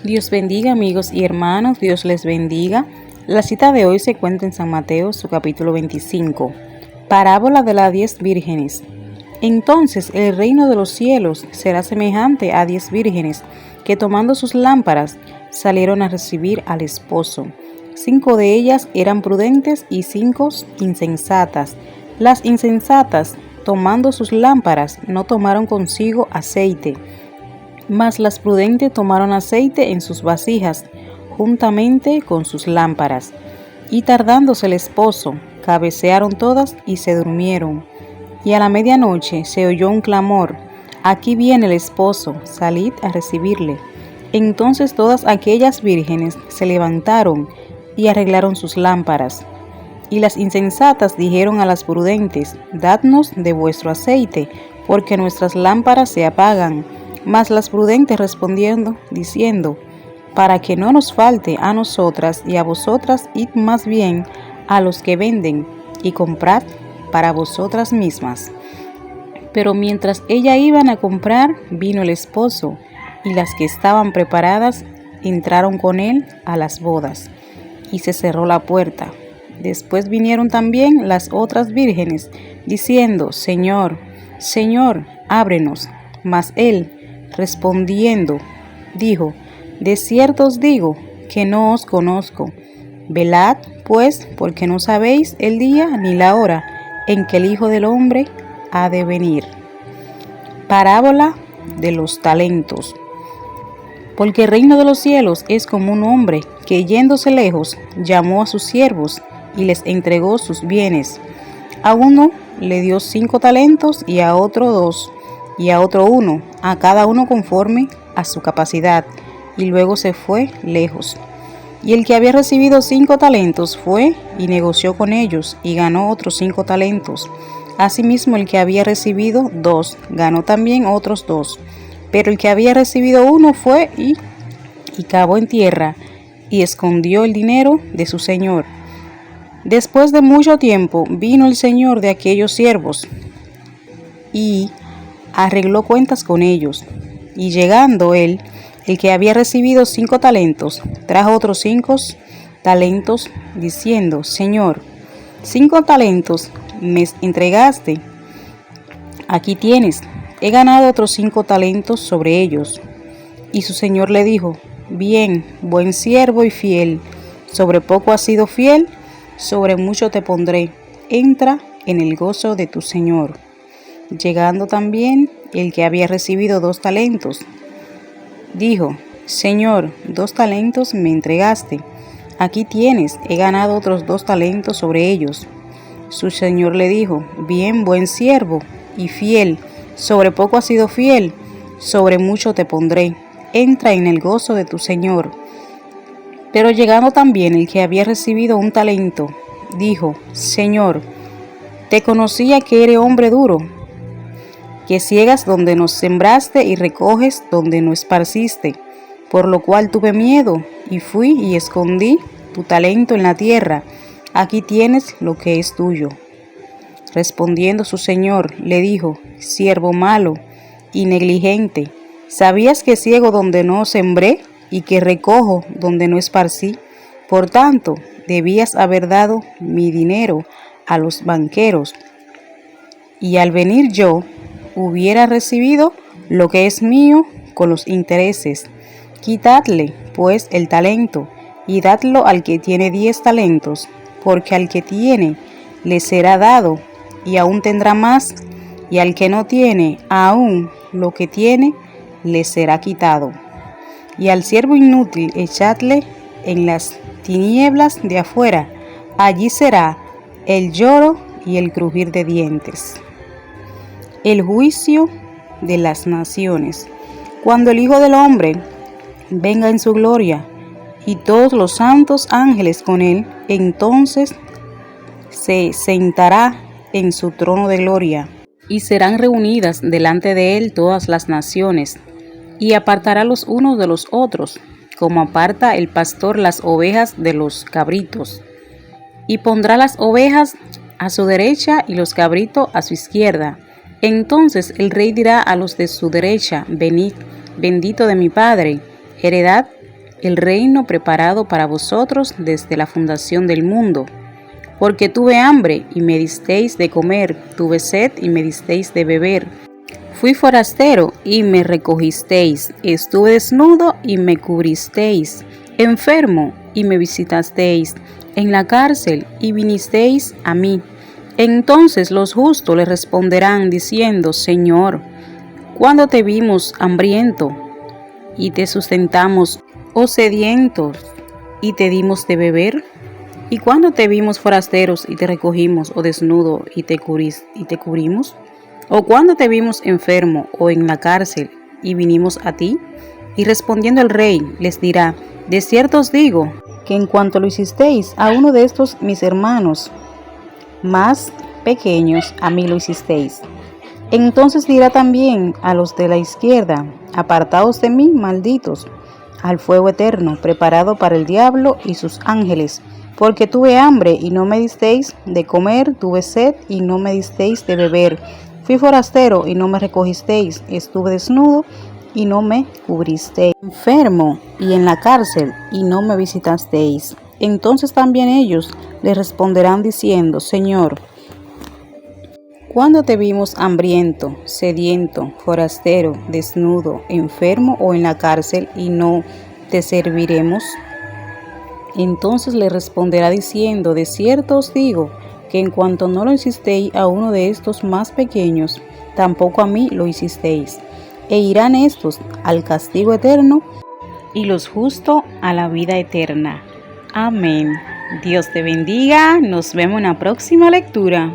Dios bendiga, amigos y hermanos, Dios les bendiga. La cita de hoy se encuentra en San Mateo, su capítulo 25, parábola de las 10 vírgenes. Entonces el reino de los cielos será semejante a 10 vírgenes que, tomando sus lámparas, salieron a recibir al esposo. 5 de ellas eran prudentes y 5 insensatas. Las insensatas, tomando sus lámparas, no tomaron consigo aceite, mas las prudentes tomaron aceite en sus vasijas, juntamente con sus lámparas. Y tardándose el esposo, cabecearon todas y se durmieron. Y a la medianoche se oyó un clamor: aquí viene el esposo, salid a recibirle. Entonces todas aquellas vírgenes se levantaron y arreglaron sus lámparas. Y las insensatas dijeron a las prudentes: dadnos de vuestro aceite, porque nuestras lámparas se apagan. Mas las prudentes respondiendo, diciendo: para que no nos falte a nosotras y a vosotras, id más bien a los que venden y comprad para vosotras mismas. Pero mientras ellas iban a comprar, vino el esposo, y las que estaban preparadas entraron con él a las bodas, y se cerró la puerta. Después vinieron también las otras vírgenes, diciendo: Señor, Señor, ábrenos. Mas él, respondiendo, dijo: de cierto os digo que no os conozco. Velad, pues, porque no sabéis el día ni la hora en que el Hijo del Hombre ha de venir. Parábola de los talentos. Porque el reino de los cielos es como un hombre que, yéndose lejos, llamó a sus siervos y les entregó sus bienes. A uno le dio 5 talentos, y a otro 2, y a otro 1, a cada uno conforme a su capacidad, y luego se fue lejos. Y el que había recibido 5 talentos fue y negoció con ellos, y ganó otros 5 talentos. Asimismo el que había recibido 2, ganó también otros 2. Pero el que había recibido 1 fue y cavó en tierra, y escondió el dinero de su señor. Después de mucho tiempo vino el señor de aquellos siervos, y arregló cuentas con ellos. Y llegando él, el que había recibido 5 talentos, trajo otros 5 talentos, diciendo: Señor, 5 talentos me entregaste, aquí tienes, he ganado otros 5 talentos sobre ellos. Y su señor le dijo: bien, buen siervo y fiel, sobre poco has sido fiel, sobre mucho te pondré, entra en el gozo de tu señor. Llegando también el que había recibido 2 talentos, dijo: Señor, 2 talentos me entregaste, aquí tienes, he ganado otros 2 talentos sobre ellos. Su señor le dijo: bien, buen siervo y fiel, sobre poco has sido fiel, sobre mucho te pondré, entra en el gozo de tu señor. Pero llegando también el que había recibido 1 talento, dijo: Señor, te conocía que eres hombre duro, que ciegas donde no sembraste y recoges donde no esparciste, por lo cual tuve miedo y fui y escondí tu talento en la tierra, aquí tienes lo que es tuyo. Respondiendo su señor, le dijo: siervo malo y negligente, ¿sabías que ciego donde no sembré y que recojo donde no esparcí? Por tanto, debías haber dado mi dinero a los banqueros, y al venir yo hubiera recibido lo que es mío con los intereses. Quitadle, pues, el talento, y dadlo al que tiene 10 talentos, porque al que tiene le será dado, y aún tendrá más, y al que no tiene, aún lo que tiene le será quitado. Y al siervo inútil echadle en las tinieblas de afuera, allí será el lloro y el crujir de dientes. El juicio de las naciones. Cuando el Hijo del Hombre venga en su gloria, y todos los santos ángeles con él, entonces se sentará en su trono de gloria, y serán reunidas delante de él todas las naciones, y apartará los unos de los otros, como aparta el pastor las ovejas de los cabritos, y pondrá las ovejas a su derecha y los cabritos a su izquierda. Entonces el rey dirá a los de su derecha: venid, bendito de mi Padre, Heredad el reino preparado para vosotros desde la fundación del mundo. Porque tuve hambre y me disteis de comer, tuve sed y me disteis de beber. Fui forastero y me recogisteis, estuve desnudo y me cubristeis, enfermo y me visitasteis, en la cárcel y vinisteis a mí. Entonces los justos le responderán diciendo: Señor, ¿cuándo te vimos hambriento y te sustentamos, o sedientos y te dimos de beber? ¿Y cuándo te vimos forasteros y te recogimos, o desnudo y te cubrimos? ¿O cuándo te vimos enfermo o en la cárcel y vinimos a ti? Y respondiendo el rey les dirá: de cierto os digo, que en cuanto lo hicisteis a uno de estos mis hermanos más pequeños, a mí lo hicisteis. Entonces dirá también a los de la izquierda: apartaos de mí, malditos, al fuego eterno, preparado para el diablo y sus ángeles. Porque tuve hambre y no me disteis de comer, tuve sed y no me disteis de beber. Fui forastero y no me recogisteis, estuve desnudo y no me cubristeis, enfermo y en la cárcel y no me visitasteis. Entonces también ellos le responderán diciendo: Señor, ¿cuándo te vimos hambriento, sediento, forastero, desnudo, enfermo o en la cárcel y no te serviremos? Entonces le responderá diciendo: de cierto os digo, que en cuanto no lo hicisteis a uno de estos más pequeños, tampoco a mí lo hicisteis. E irán estos al castigo eterno, y los justos a la vida eterna. Amén. Dios te bendiga. Nos vemos en la próxima lectura.